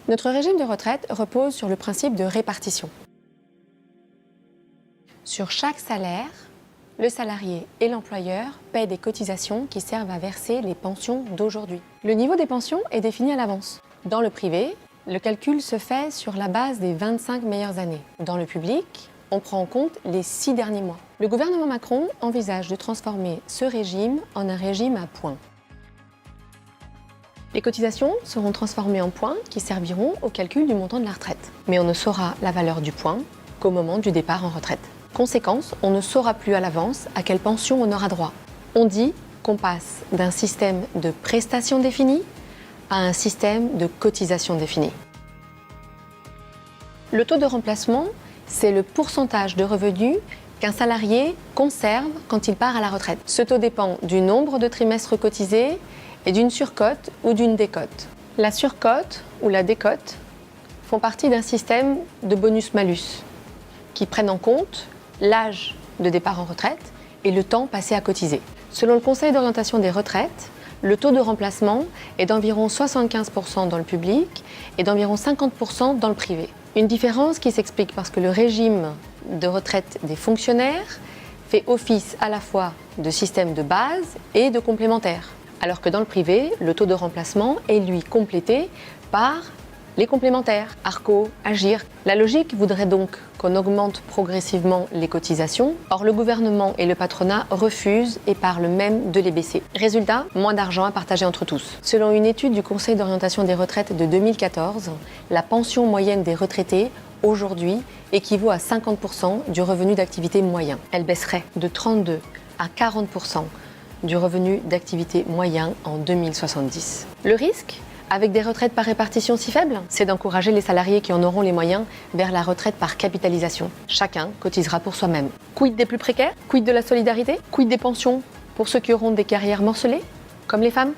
Notre régime de retraite repose sur le principe de répartition. Sur chaque salaire, le salarié et l'employeur paient des cotisations qui servent à verser les pensions d'aujourd'hui. Le niveau des pensions est défini à l'avance. Dans le privé, le calcul se fait sur la base des 25 meilleures années. Dans le public, on prend en compte les 6 derniers mois. Le gouvernement Macron envisage de transformer ce régime en un régime à points. Les cotisations seront transformées en points qui serviront au calcul du montant de la retraite. Mais on ne saura la valeur du point qu'au moment du départ en retraite. Conséquence, on ne saura plus à l'avance à quelle pension on aura droit. On dit qu'on passe d'un système de prestations définies à un système de cotisation définie. Le taux de remplacement, c'est le pourcentage de revenus qu'un salarié conserve quand il part à la retraite. Ce taux dépend du nombre de trimestres cotisés et d'une surcote ou d'une décote. La surcote ou la décote font partie d'un système de bonus-malus qui prennent en compte l'âge de départ en retraite et le temps passé à cotiser. Selon le Conseil d'orientation des retraites, le taux de remplacement est d'environ 75% dans le public et d'environ 50% dans le privé. Une différence qui s'explique parce que le régime de retraite des fonctionnaires fait office à la fois de système de base et de complémentaire, alors que dans le privé, le taux de remplacement est lui complété par les complémentaires, ARCO, AGIR. La logique voudrait donc qu'on augmente progressivement les cotisations. Or, le gouvernement et le patronat refusent et parlent même de les baisser. Résultat, moins d'argent à partager entre tous. Selon une étude du Conseil d'orientation des retraites de 2014, la pension moyenne des retraités aujourd'hui équivaut à 50% du revenu d'activité moyen. Elle baisserait de 32 à 40% du revenu d'activité moyen en 2070. Le risque, avec des retraites par répartition si faibles, c'est d'encourager les salariés qui en auront les moyens vers la retraite par capitalisation. Chacun cotisera pour soi-même. Quid des plus précaires? Quid de la solidarité? Quid des pensions pour ceux qui auront des carrières morcelées, comme les femmes?